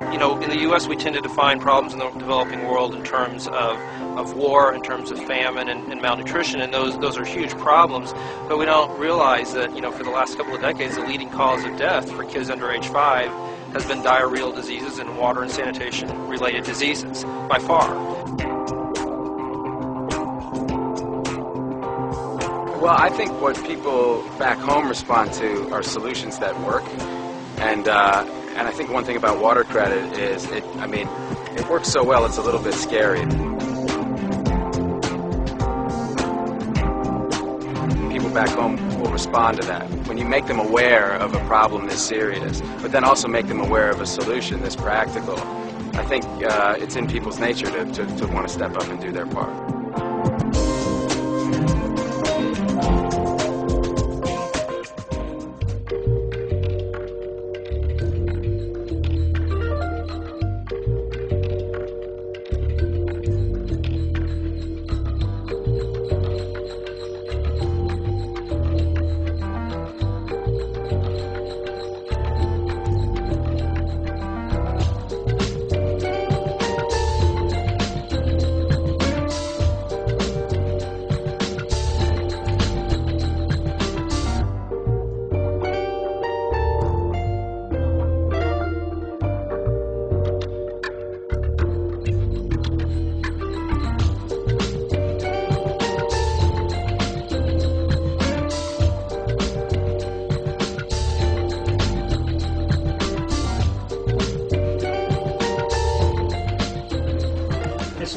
You know, in the U.S. we tend to define problems in the developing world in terms of war, in terms of famine and malnutrition, and those are huge problems. But we don't realize that, you know, for the last couple of decades, the leading cause of death for kids under age 5 has been diarrheal diseases and water and sanitation related diseases, by far. Well, I think what people back home respond to are solutions that work, and I think one thing about WaterCredit is it works so well it's a little bit scary. People back home will respond to that. When you make them aware of a problem this serious, but then also make them aware of a solution this practical, I think it's in people's nature to want to step up and do their part.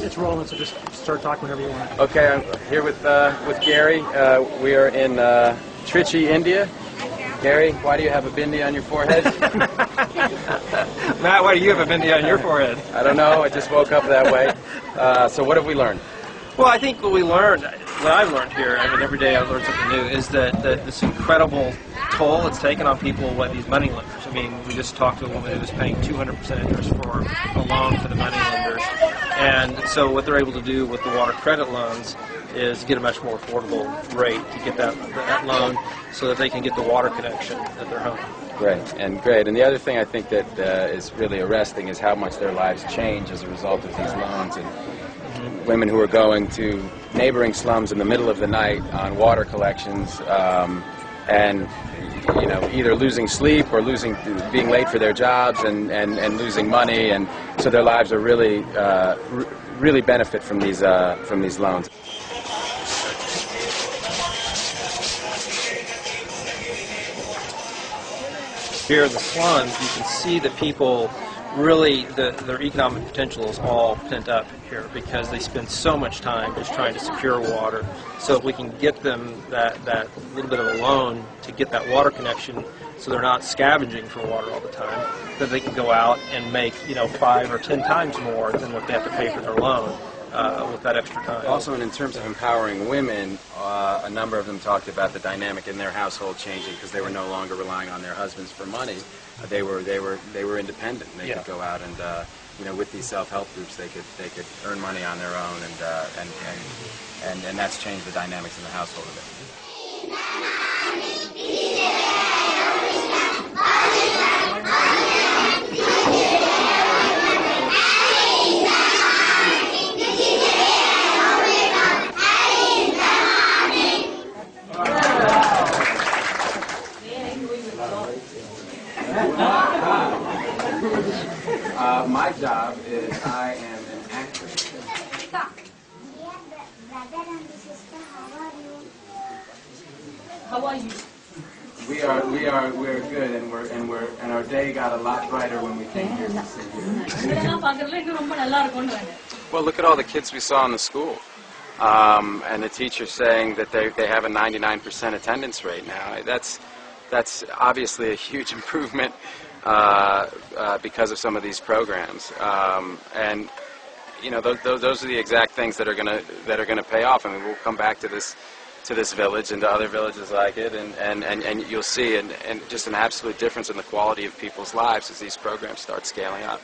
It's rolling, so just start talking whenever you want. Okay, I'm here with Gary. We are in Trichy, India. Gary, why do you have a bindi on your forehead? Matt, why do you have a bindi on your forehead? I don't know. I just woke up that way. So what have we learned? Well, I think what I've learned here, I mean, every day I learn something new, is that this incredible toll it's taken on people by these money lenders. I mean, we just talked to a woman who was paying 200% interest for a loan for the money lenders. And so what they're able to do with the WaterCredit loans is get a much more affordable rate to get that loan so that they can get the water connection at their home. Great. And the other thing I think that is really arresting is how much their lives change as a result of these loans. And women who are going to neighboring slums in the middle of the night on water collections and either losing sleep or being late for their jobs and losing money, and so their lives are really benefit from these loans. Here in the slums, you can see that people really, their economic potential is all pent up here because they spend so much time just trying to secure water. So if we can get them that little bit of a loan to get that water connection so they're not scavenging for water all the time, then they can go out and make 5 or 10 times more than what they have to pay for their loan with that extra time. Also, in terms of empowering women, a number of them talked about the dynamic in their household changing because they were no longer relying on their husbands for money. They were independent. And they could go out and with these self-help groups they could earn money on their own, and that's changed the dynamics in the household a bit. My job is I am an actor. How are you? We're good, and our day got a lot brighter when we came here to sit here. Well, look at all the kids we saw in the school, and the teachers saying that they have a 99% attendance rate now. That's obviously a huge improvement because of some of these programs, and those are the exact things that are gonna pay off. I mean, we'll come back to this village and to other villages like it, and you'll see and just an absolute difference in the quality of people's lives as these programs start scaling up.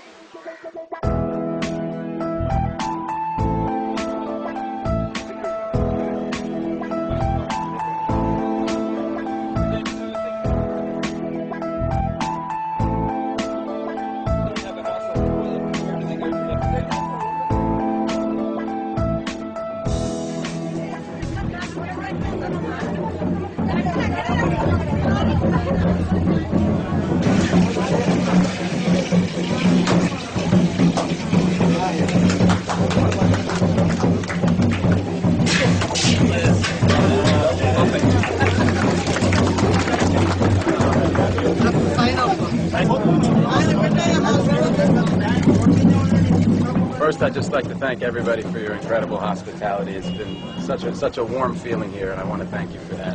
First, I'd just like to thank everybody for your incredible hospitality. It's been such a warm feeling here, and I want to thank you for that.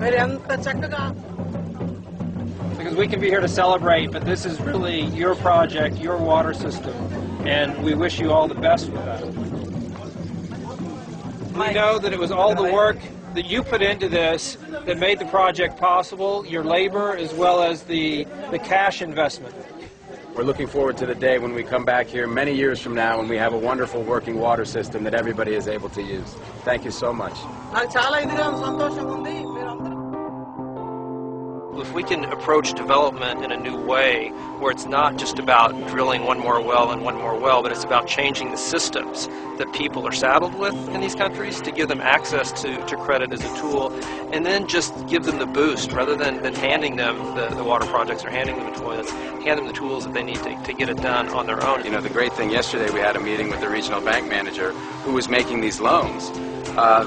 Because we can be here to celebrate, but this is really your project, your water system, and we wish you all the best with that. We know that it was all the work that you put into this that made the project possible, your labor as well as the cash investment. We're looking forward to the day when we come back here many years from now and we have a wonderful working water system that everybody is able to use. Thank you so much. If we can approach development in a new way, where it's not just about drilling one more well and one more well, but it's about changing the systems that people are saddled with in these countries to give them access to credit as a tool, and then just give them the boost rather than handing them the water projects or handing them the toilets, hand them the tools that they need to get it done on their own. You know, the great thing, yesterday we had a meeting with the regional bank manager who was making these loans,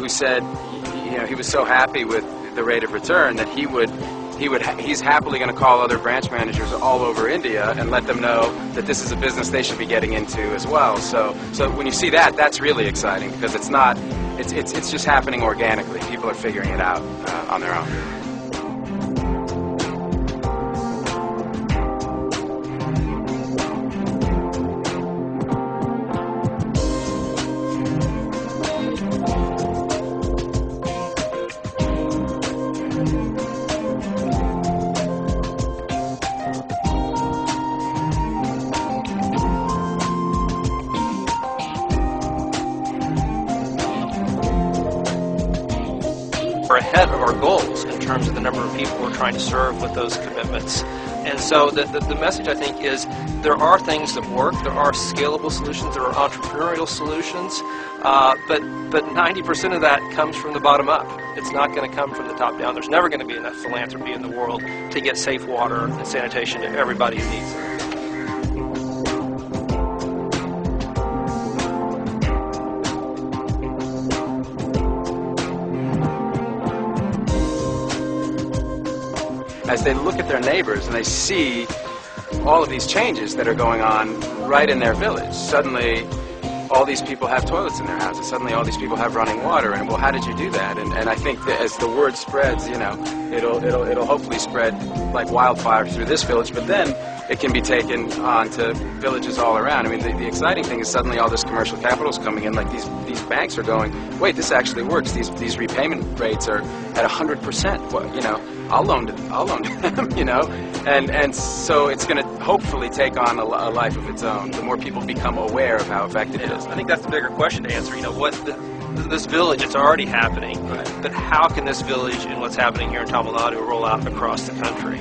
who said, you know, he was so happy with the rate of return that he's happily going to call other branch managers all over India and let them know that this is a business they should be getting into as well. So when you see that, that's really exciting because it's just happening organically. People are figuring it out on their own. We're ahead of our goals in terms of the number of people we're trying to serve with those commitments. And so the message, I think, is there are things that work, there are scalable solutions, there are entrepreneurial solutions, but 90% of that comes from the bottom up. It's not going to come from the top down. There's never going to be enough philanthropy in the world to get safe water and sanitation to everybody who needs it. As they look at their neighbors and they see all of these changes that are going on right in their village. Suddenly, all these people have toilets in their houses. Suddenly, all these people have running water. And well, how did you do that? And I think that as the word spreads, you know, it'll hopefully spread like wildfire through this village. But then it can be taken on to villages all around. I mean, the exciting thing is suddenly all this commercial capital is coming in. Like these banks are going, wait, this actually works. These repayment rates are at 100%. Well, you know, I'll loan to them, you know, and so it's going to hopefully take on a life of its own. The more people become aware of how effective it is. I think that's the bigger question to answer. You know, this village, it's already happening, right, but how can this village and what's happening here in Tamil Nadu roll out across the country?